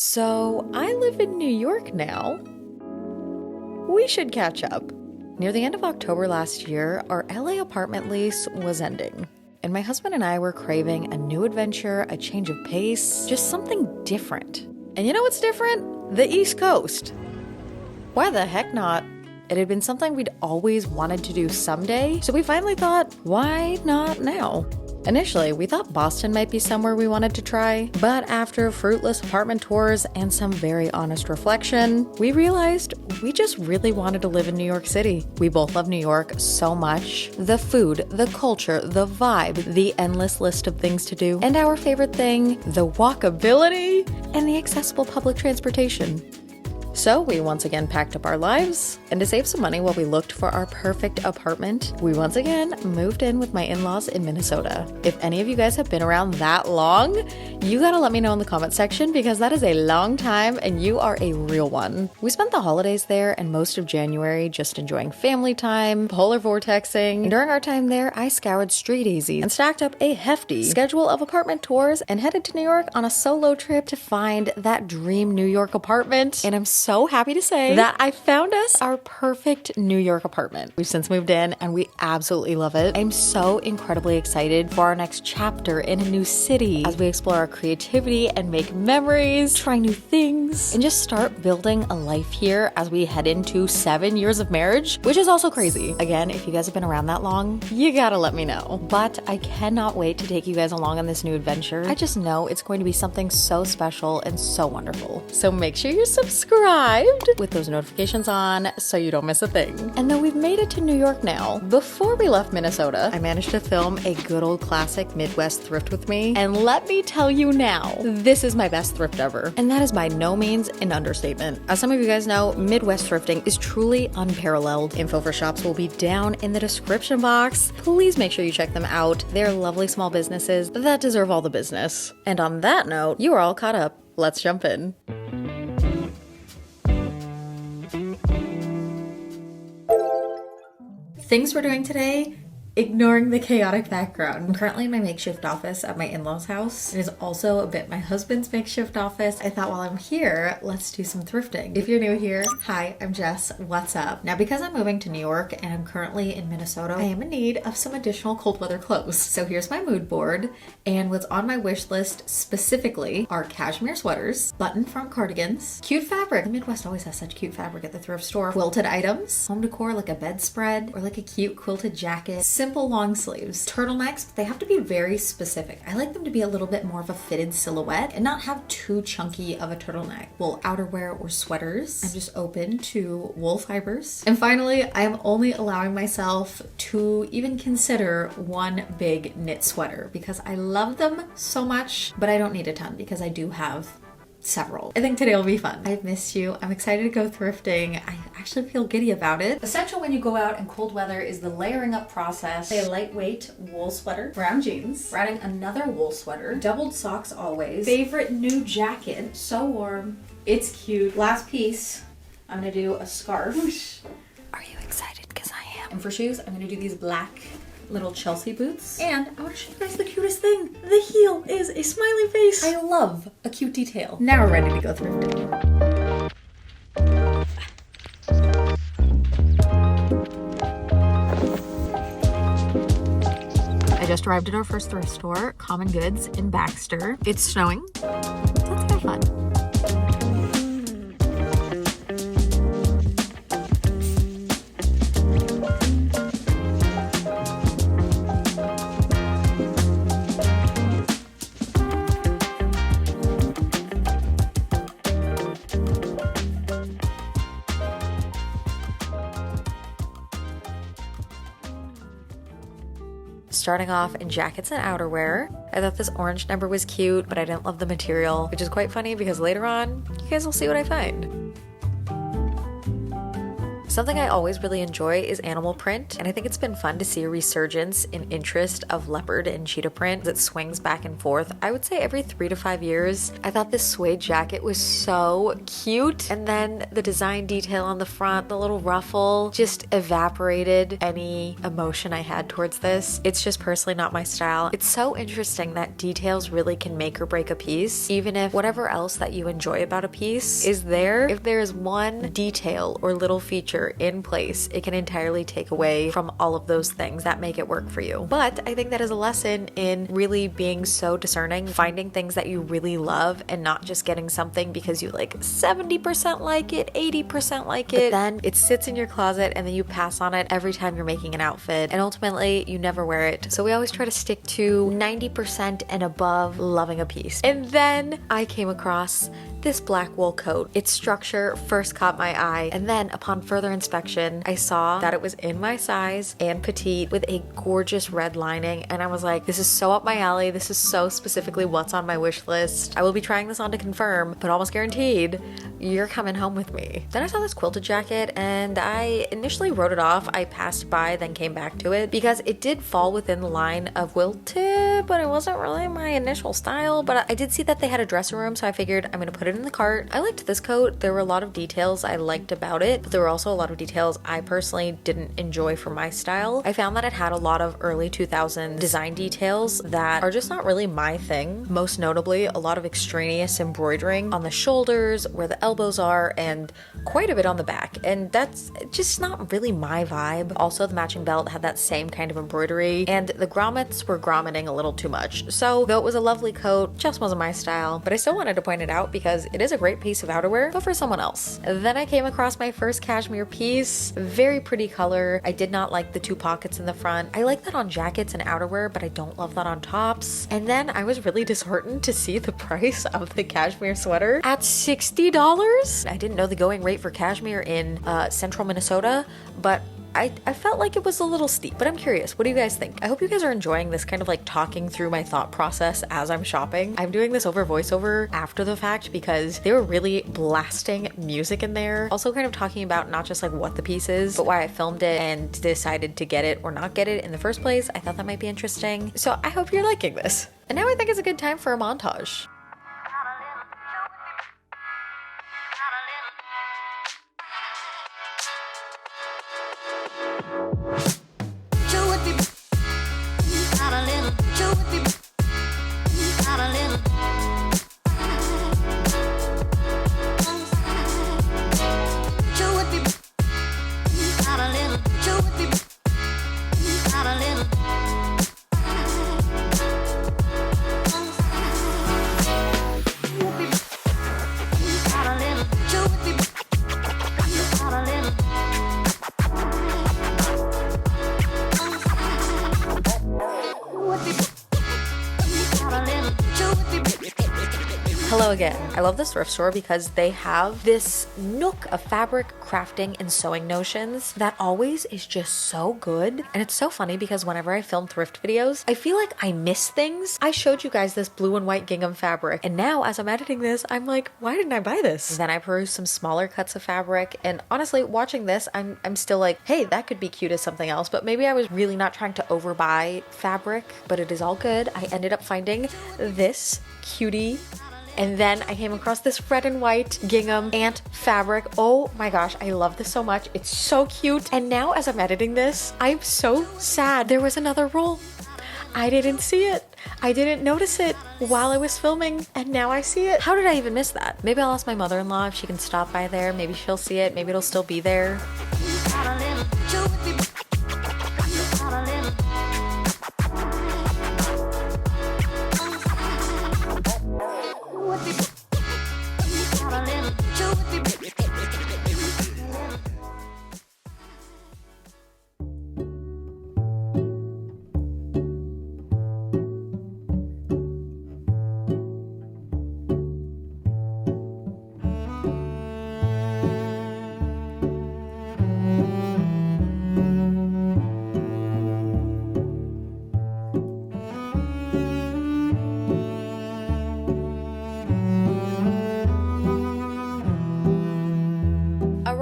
So I live in New York now. We should catch up. Near the end of October last year, our LA apartment lease was ending. And my husband and I were craving a new adventure, a change of pace, just something different. And you know what's different? The East Coast. Why the heck not? It had been something we'd always wanted to do someday, so we finally thought, why not now? Initially, we thought Boston might be somewhere we wanted to try, but after fruitless apartment tours and some very honest reflection, we realized we just really wanted to live in New York City. We both love New York so much. The food, the culture, the vibe, the endless list of things to do, and our favorite thing, the walkability and the accessible public transportation. So we once again packed up our lives, and to save some money while we looked for our perfect apartment, we once again moved in with my in-laws in Minnesota. If any of you guys have been around that long, you gotta let me know in the comment section because that is a long time and you are a real one. We spent the holidays there and most of January just enjoying family time, polar vortexing. And during our time there, I scoured street easy and stacked up a hefty schedule of apartment tours and headed to New York on a solo trip to find that dream New York apartment. And I'm so happy to say that I found us our perfect New York apartment. We've since moved in and we absolutely love it. I'm so incredibly excited for our next chapter in a new city as we explore our creativity and make memories, try new things, and just start building a life here as we head into 7 years of marriage, which is also crazy. Again, if you guys have been around that long, you gotta let me know. But I cannot wait to take you guys along on this new adventure. I just know it's going to be something so special and so wonderful. So make sure you're subscribed with those notifications on so you don't miss a thing. And though we've made it to New York now, before we left Minnesota, I managed to film a good old classic Midwest thrift with me. And let me tell you now, this is my best thrift ever. And that is by no means an understatement. As some of you guys know, Midwest thrifting is truly unparalleled. Info for shops will be down in the description box. Please make sure you check them out. They're lovely small businesses that deserve all the business. And on that note, you are all caught up. Let's jump in. Things we're doing today, ignoring the chaotic background. I'm currently in my makeshift office at my in-laws' house. It is also a bit my husband's makeshift office. I thought while I'm here, let's do some thrifting. If you're new here, hi, I'm Jess. What's up? Now, because I'm moving to New York and I'm currently in Minnesota, I am in need of some additional cold weather clothes. So here's my mood board, and what's on my wish list specifically are cashmere sweaters, button front cardigans, cute fabric. The Midwest always has such cute fabric at the thrift store. Quilted items, home decor like a bedspread or like a cute quilted jacket, simple long sleeves, turtlenecks, but they have to be very specific. I like them to be a little bit more of a fitted silhouette and not have too chunky of a turtleneck. Wool outerwear or sweaters. I'm just open to wool fibers. And finally, I am only allowing myself to even consider one big knit sweater because I love them so much, but I don't need a ton because I do have several. I think today will be fun. I've missed you. I'm excited to go thrifting. I actually feel giddy about it. Essential when you go out in cold weather is the layering up process. A lightweight wool sweater, brown jeans, we're adding another wool sweater, doubled socks always, favorite new jacket, so warm, it's cute. Last piece, I'm gonna do a scarf. Whoosh. Are you excited? Because I am. And for shoes, I'm gonna do these black little Chelsea boots. And I want to show you guys the cutest thing. The heel is a smiley face. I love a cute detail. Now we're ready to go thrifting. I just arrived at our first thrift store, Common Goods in Baxter. It's snowing. That's kind of fun. Starting off in jackets and outerwear. I thought this orange number was cute, but I didn't love the material, which is quite funny because later on, you guys will see what I find. Something I always really enjoy is animal print, and I think it's been fun to see a resurgence in interest of leopard and cheetah print that swings back and forth. I would say every 3 to 5 years. I thought this suede jacket was so cute, and then the design detail on the front, the little ruffle, just evaporated any emotion I had towards this. It's just personally not my style. It's so interesting that details really can make or break a piece, even if whatever else that you enjoy about a piece is there. If there is one detail or little feature in place, it can entirely take away from all of those things that make it work for you. But I think that is a lesson in really being so discerning, finding things that you really love and not just getting something because you like 70% like it, 80% like it, but then it sits in your closet and then you pass on it every time you're making an outfit, and ultimately you never wear it. So we always try to stick to 90% and above loving a piece. And then I came across this black wool coat. Its structure first caught my eye, and then upon further inspection, I saw that it was in my size and petite with a gorgeous red lining, and I was like, this is so up my alley. This is so specifically what's on my wish list. I will be trying this on to confirm, but almost guaranteed you're coming home with me. Then I saw this quilted jacket, and I initially wrote it off. I passed by, then came back to it because it did fall within the line of quilted, but it wasn't really my initial style. But I did see that they had a dressing room, so I figured I'm gonna put it in the cart. I liked this coat. There were a lot of details I liked about it, but there were also a lot of details I personally didn't enjoy for my style. I found that it had a lot of early 2000s design details that are just not really my thing. Most notably, a lot of extraneous embroidering on the shoulders, where the elbows are, and quite a bit on the back, and that's just not really my vibe. Also, the matching belt had that same kind of embroidery, and the grommets were grommeting a little too much. So though it was a lovely coat, just wasn't my style, but I still wanted to point it out because it is a great piece of outerwear, but for someone else. Then I came across my first cashmere piece. Very pretty color. I did not like the 2 pockets in the front. I like that on jackets and outerwear, but I don't love that on tops. And then I was really disheartened to see the price of the cashmere sweater at $60. I didn't know the going rate for cashmere in central Minnesota, but I felt like it was a little steep, but I'm curious. What do you guys think? I hope you guys are enjoying this kind of like talking through my thought process as I'm shopping. I'm doing this over voiceover after the fact because they were really blasting music in there. Also kind of talking about not just like what the piece is, but why I filmed it and decided to get it or not get it in the first place. I thought that might be interesting. So I hope you're liking this. And now I think it's a good time for a montage. Hello again. I love this thrift store because they have this nook of fabric crafting and sewing notions that always is just so good. And it's so funny because whenever I film thrift videos, I feel like I miss things. I showed you guys this blue and white gingham fabric, and now as I'm editing this, I'm like, why didn't I buy this? Then I perused some smaller cuts of fabric, and honestly, watching this, I'm still like, hey, that could be cute as something else, but maybe I was really not trying to overbuy fabric, but it is all good. I ended up finding this cutie. And then I came across this red and white gingham ant fabric. Oh my gosh, I love this so much. It's so cute. And now as I'm editing this, I'm so sad. There was another roll. I didn't see it. I didn't notice it while I was filming, and now I see it. How did I even miss that? Maybe I'll ask my mother-in-law if she can stop by there. Maybe she'll see it. Maybe it'll still be there.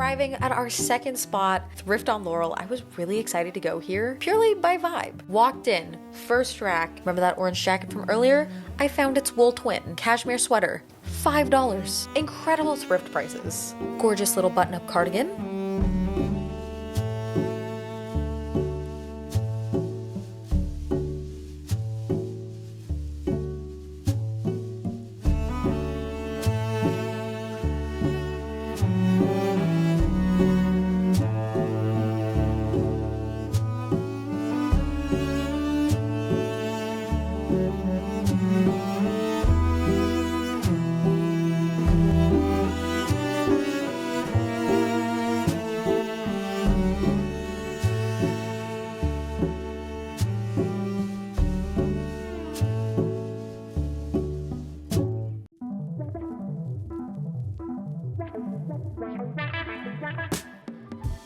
arriving at our second spot, Thrift on Laurel, I was really excited to go here purely by vibe. Walked in, first rack, remember that orange jacket from earlier? I found its wool twin, cashmere sweater, $5. Incredible thrift prices. Gorgeous little button-up cardigan.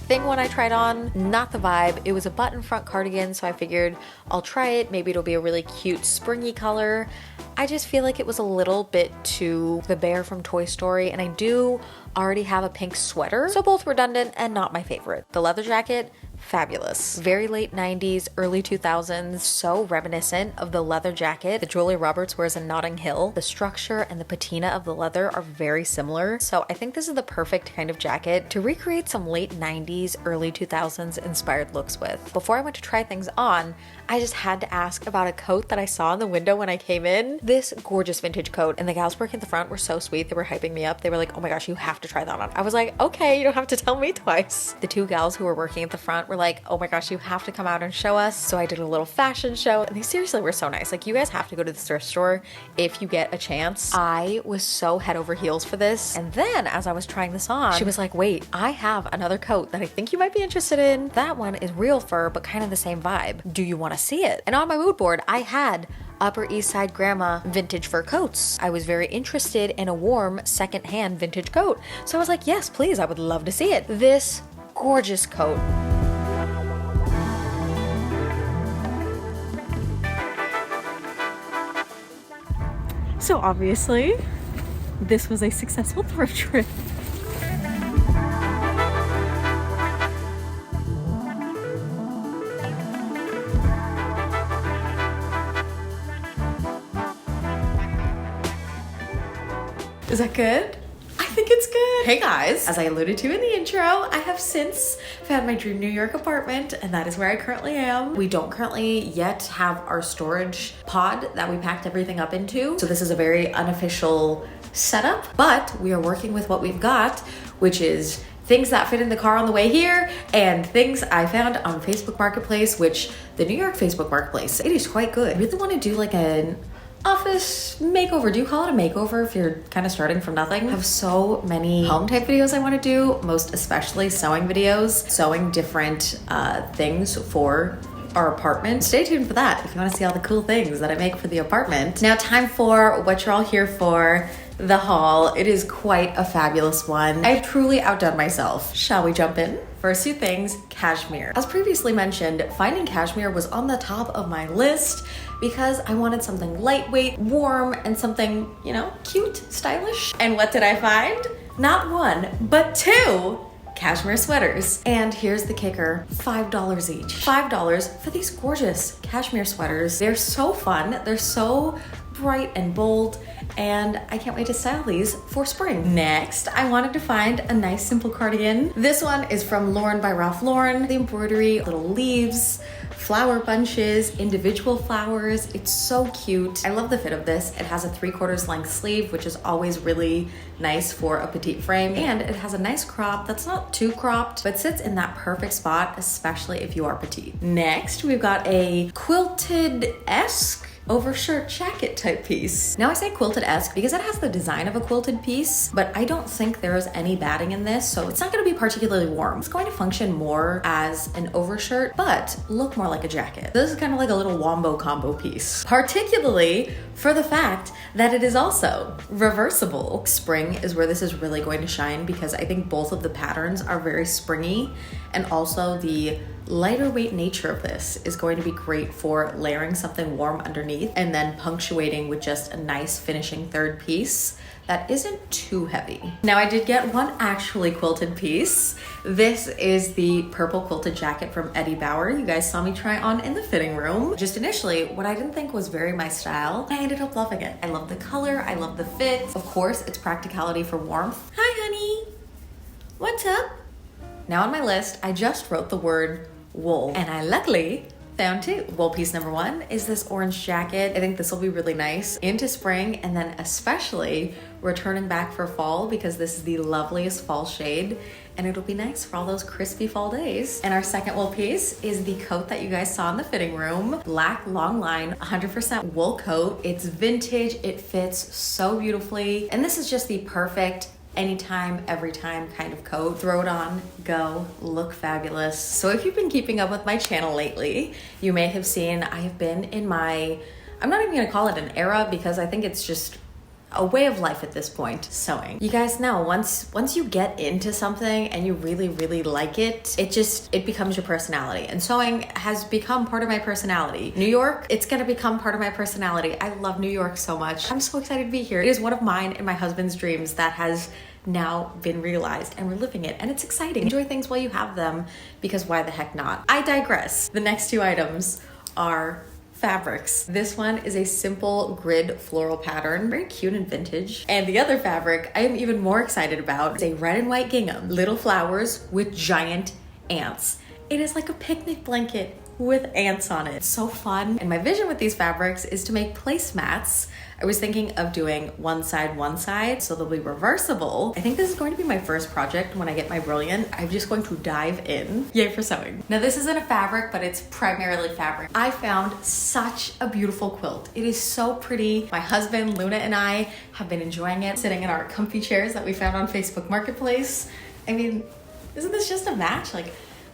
Thing one I tried on, not the vibe. It was a button front cardigan, so I figured I'll try it. Maybe it'll be a really cute springy color. I just feel like it was a little bit too the bear from Toy Story, and I do already have a pink sweater, so both redundant and not my favorite. The leather jacket, fabulous. Very late 90s, early 2000s, so reminiscent of the leather jacket that Julia Roberts wears in Notting Hill. The structure and the patina of the leather are very similar, so I think this is the perfect kind of jacket to recreate some late 90s, early 2000s inspired looks with. Before I went to try things on, I just had to ask about a coat that I saw in the window when I came in. This gorgeous vintage coat, and the gals working at the front were so sweet. They were hyping me up. They were like, oh my gosh, you have to try that on. I was like, okay, you don't have to tell me twice. The two gals who were working at the front were like, oh my gosh, you have to come out and show us. So I did a little fashion show, and they seriously were so nice. Like, you guys have to go to the thrift store if you get a chance. I was so head over heels for this. And then as I was trying this on, she was like, wait, I have another coat that I think you might be interested in. That one is real fur, but kind of the same vibe. Do you want to see it? And on my mood board, I had Upper East Side Grandma vintage fur coats. I was very interested in a warm secondhand vintage coat. So I was like, yes, please, I would love to see it. This gorgeous coat. So obviously, this was a successful thrift trip. Is that good? I think it's good. Hey guys, as I alluded to in the intro, I have since found my dream New York apartment, and that is where I currently am. We don't currently yet have our storage pod that we packed everything up into, so this is a very unofficial setup, but we are working with what we've got, which is things that fit in the car on the way here and things I found on Facebook Marketplace, which the New York Facebook Marketplace, it is quite good. I really want to do like an office makeover. Do you call it a makeover if you're kind of starting from nothing? I have so many home type videos I want to do, most especially sewing videos, sewing different things for our apartment. Stay tuned for that if you want to see all the cool things that I make for the apartment. Now, time for what you're all here for, the haul. It is quite a fabulous one. I've truly outdone myself. Shall we jump in? First two things, cashmere. As previously mentioned, finding cashmere was on the top of my list because I wanted something lightweight, warm, and something, you know, cute, stylish. And what did I find? Not one, but two cashmere sweaters. And here's the kicker, $5 each. $5 for these gorgeous cashmere sweaters. They're so fun. They're so bright and bold, and I can't wait to style these for spring. Next, I wanted to find a nice simple cardigan. This one is from Lauren by Ralph Lauren. The embroidery, little leaves, flower bunches, individual flowers. It's so cute. I love the fit of this. It has a 3/4 length sleeve, which is always really nice for a petite frame. And it has a nice crop that's not too cropped, but sits in that perfect spot, especially if you are petite. Next, we've got a quilted-esque overshirt jacket type piece. Now I say quilted-esque because it has the design of a quilted piece, but I don't think there is any batting in this, so it's not going to be particularly warm. It's going to function more as an overshirt, but look more like a jacket. This is kind of like a little wombo combo piece, particularly for the fact that it is also reversible. Spring is where this is really going to shine because I think both of the patterns are very springy, and also the lighter weight nature of this is going to be great for layering something warm underneath and then punctuating with just a nice finishing third piece that isn't too heavy. Now I did get one actually quilted piece. This is the purple quilted jacket from Eddie Bauer. You guys saw me try on in the fitting room. Just initially, what I didn't think was very my style, I ended up loving it. I love the color, I love the fit. Of course, it's practicality for warmth. Hi, honey. What's up? Now on my list, I just wrote the word wool, and I luckily found two. Wool piece number one is this orange jacket. I think this will be really nice into spring, and then especially returning back for fall, because this is the loveliest fall shade and it'll be nice for all those crispy fall days. And our second wool piece is the coat that you guys saw in the fitting room. Black long line, 100% wool coat. It's vintage, it fits so beautifully, and this is just the perfect anytime, every time kind of coat. Throw it on, go, look fabulous. So if you've been keeping up with my channel lately, you may have seen I have been in my, I'm not even gonna call it an era, because I think it's just a way of life at this point, sewing. You guys know, once you get into something and you really, really like it, it becomes your personality. And sewing has become part of my personality. New York, it's gonna become part of my personality. I love New York so much. I'm so excited to be here. It is one of mine and my husband's dreams that has now been realized, and we're living it, and it's exciting. Enjoy things while you have them, because why the heck not? I digress. The next two items are fabrics. This one is a simple grid floral pattern, very cute and vintage. And the other fabric I am even more excited about is a red and white gingham, little flowers with giant ants. It is like a picnic blanket with ants on it. It's so fun. And my vision with these fabrics is to make placemats. I was thinking of doing one side, so they'll be reversible. I think this is going to be my first project when I get my Brilliant. I'm just going to dive in. Yay for sewing. Now this isn't a fabric, but it's primarily fabric. I found such a beautiful quilt. It is so pretty. My husband, Luna, and I have been enjoying it, sitting in our comfy chairs that we found on Facebook Marketplace. I mean, isn't this just a match? Like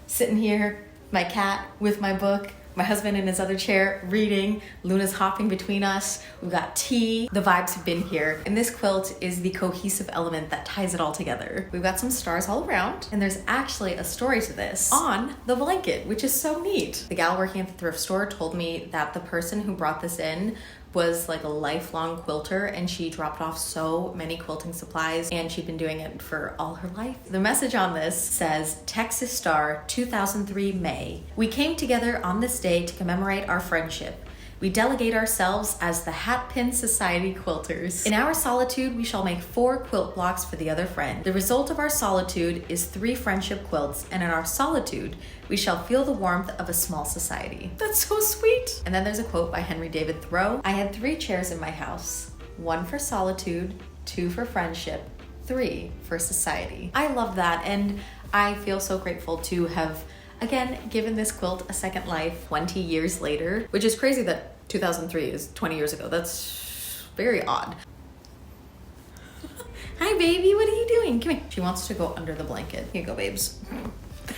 sitting here, my cat with my book, my husband in his other chair reading, Luna's hopping between us, we've got tea. The vibes have been here. And this quilt is the cohesive element that ties it all together. We've got some stars all around, and there's actually a story to this on the blanket, which is so neat. The gal working at the thrift store told me that the person who brought this in was like a lifelong quilter, and she dropped off so many quilting supplies, and she'd been doing it for all her life. The message on this says, Texas Star, 2003 May. We came together on this day to commemorate our friendship. We delegate ourselves as the Hatpin Society Quilters. In our solitude, we shall make 4 quilt blocks for the other friend. The result of our solitude is 3 friendship quilts, and in our solitude, we shall feel the warmth of a small society. That's so sweet. And then there's a quote by Henry David Thoreau. I had 3 chairs in my house, 1 for solitude, 2 for friendship, 3 for society. I love that, and I feel so grateful to have again, given this quilt a second life 20 years later, which is crazy that 2003 is 20 years ago. That's very odd. Hi, baby, what are you doing? Come here. She wants to go under the blanket. Here you go, babes.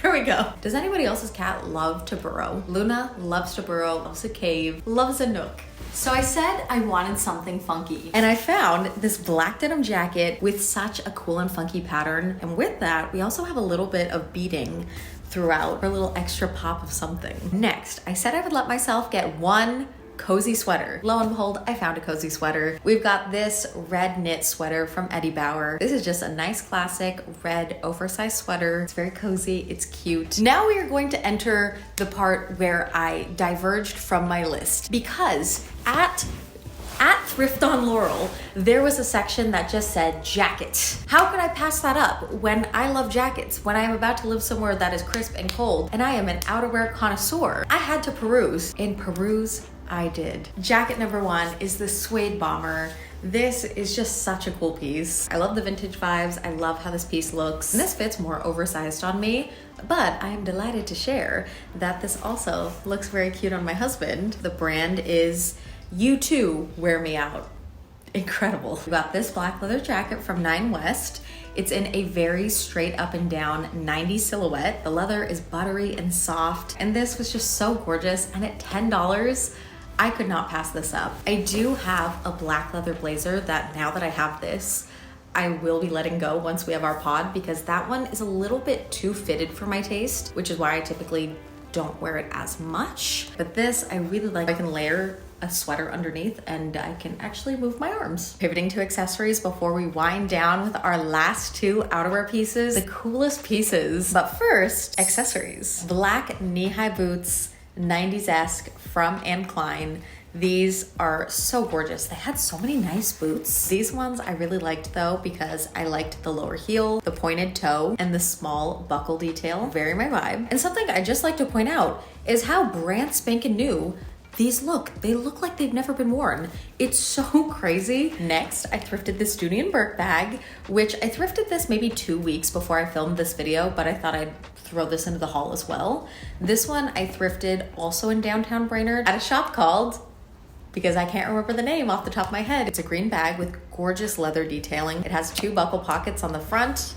There we go. Does anybody else's cat love to burrow? Luna loves to burrow, loves a cave, loves a nook. So I said I wanted something funky, and I found this black denim jacket with such a cool and funky pattern. And with that, we also have a little bit of beading throughout for a little extra pop of something. Next, I said I would let myself get one cozy sweater. Lo and behold, I found a cozy sweater. We've got this red knit sweater from Eddie Bauer. This is just a nice classic red oversized sweater. It's very cozy, it's cute. Now we are going to enter the part where I diverged from my list, because at Thrift on Laurel, there was a section that just said jackets. How could I pass that up when I love jackets, when I am about to live somewhere that is crisp and cold, and I am an outerwear connoisseur? I had to peruse, and peruse I did. Jacket number 1 is the suede bomber. This is just such a cool piece. I love the vintage vibes. I love how this piece looks. And this fits more oversized on me, but I am delighted to share that this also looks very cute on my husband. The brand is You Too Wear Me Out. Incredible. We got this black leather jacket from 9 West. It's in a very straight up and down 90s silhouette. The leather is buttery and soft, and this was just so gorgeous. And at $10, I could not pass this up. I do have a black leather blazer that now that I have this, I will be letting go once we have our pod, because that one is a little bit too fitted for my taste, which is why I typically don't wear it as much. But this, I really like. I can layer a sweater underneath and I can actually move my arms. Pivoting to accessories before we wind down with our last two outerwear pieces, the coolest pieces. But first, accessories. Black knee-high boots, 90s-esque from Anne Klein. These are so gorgeous. They had so many nice boots. These ones I really liked though because I liked the lower heel, the pointed toe, and the small buckle detail. Very my vibe. And something I just like to point out is how brand spanking new these look. They look like they've never been worn. It's so crazy. Next, I thrifted this Dooney & Burke bag, which I thrifted this maybe 2 weeks before I filmed this video, but I thought I'd throw this into the haul as well. This one I thrifted also in downtown Brainerd at a shop called, because I can't remember the name off the top of my head. It's a green bag with gorgeous leather detailing. It has 2 buckle pockets on the front,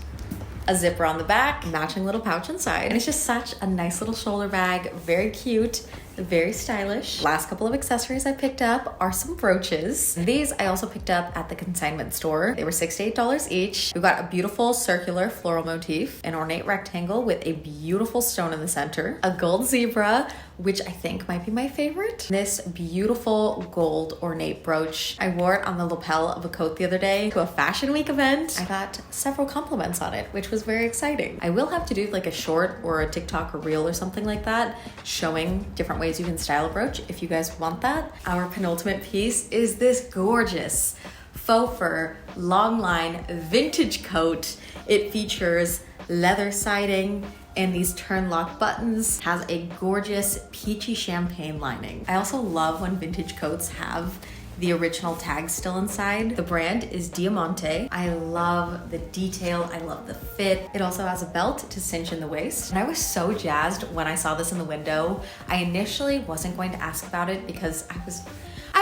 a zipper on the back, matching little pouch inside. And it's just such a nice little shoulder bag, very cute, very stylish. Last couple of accessories I picked up are some brooches. These I also picked up at the consignment store. They were $6 to $8 each. We got a beautiful circular floral motif, an ornate rectangle with a beautiful stone in the center, a gold zebra, which I think might be my favorite. This beautiful gold ornate brooch. I wore it on the lapel of a coat the other day to a fashion week event. I got several compliments on it, which was very exciting. I will have to do like a short or a TikTok or reel or something like that, showing different ways you can style a brooch if you guys want that. Our penultimate piece is this gorgeous faux fur long line vintage coat. It features leather siding and these turn lock buttons, has a gorgeous peachy champagne lining. I also love when vintage coats have the original tag still inside. The brand is Diamante. I love the detail. I love the fit. It also has a belt to cinch in the waist. And I was so jazzed when I saw this in the window. I initially wasn't going to ask about it because I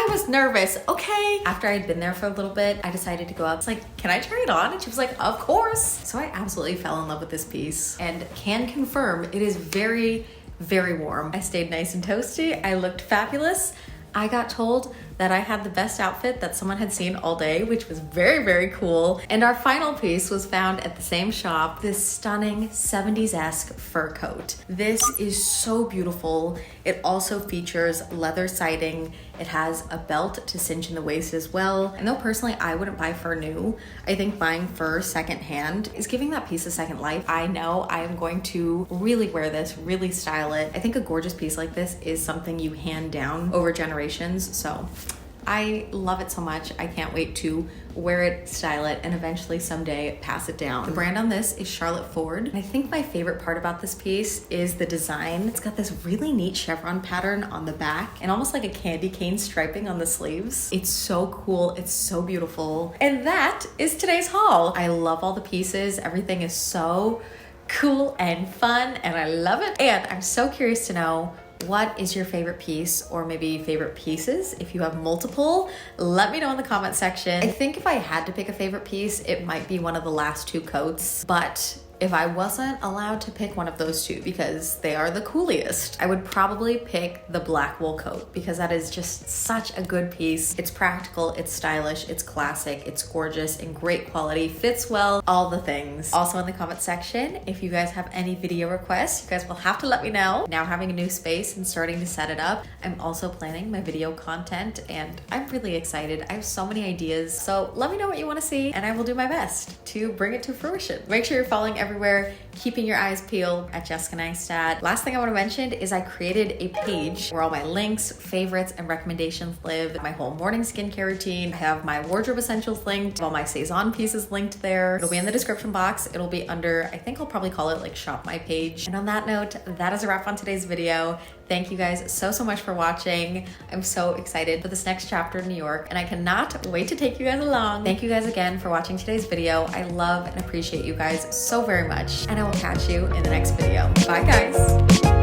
was nervous, okay? After I'd been there for a little bit, I decided to go up. It's like, can I try it on? And she was like, of course. So I absolutely fell in love with this piece and can confirm it is very, very warm. I stayed nice and toasty. I looked fabulous. I got told that I had the best outfit that someone had seen all day, which was very, very cool. And our final piece was found at the same shop, this stunning 70s-esque fur coat. This is so beautiful. It also features leather siding. It has a belt to cinch in the waist as well. And though personally I wouldn't buy fur new, I think buying fur secondhand is giving that piece a second life. I know I am going to really wear this, really style it. I think a gorgeous piece like this is something you hand down over generations. So I love it so much. I can't wait to wear it, style it, and eventually someday pass it down. The brand on this is Charlotte Ford. And I think my favorite part about this piece is the design. It's got this really neat chevron pattern on the back and almost like a candy cane striping on the sleeves. It's so cool. It's so beautiful. And that is today's haul. I love all the pieces. Everything is so cool and fun and I love it. And I'm so curious to know, what is your favorite piece or maybe favorite pieces? If you have multiple, let me know in the comment section. I think if I had to pick a favorite piece, it might be one of the last 2 coats, but if I wasn't allowed to pick one of those 2 because they are the coolest, I would probably pick the black wool coat because that is just such a good piece. It's practical, it's stylish, it's classic, it's gorgeous and great quality, fits well, all the things. Also in the comment section, if you guys have any video requests, you guys will have to let me know. Now having a new space and starting to set it up, I'm also planning my video content and I'm really excited. I have so many ideas. So let me know what you want to see and I will do my best to bring it to fruition. Make sure you're following everywhere, keeping your eyes peeled at Jessica Neistadt. Last thing I want to mention is I created a page where all my links, favorites, and recommendations live. My whole morning skincare routine. I have my wardrobe essentials linked, all my Saison pieces linked there. It'll be in the description box. It'll be under, I think I'll probably call it like shop my page. And on that note, that is a wrap on today's video. Thank you guys so much for watching. I'm so excited for this next chapter in New York and I cannot wait to take you guys along. Thank you guys again for watching today's video. I love and appreciate you guys so very much and I will catch you in the next video. Bye guys.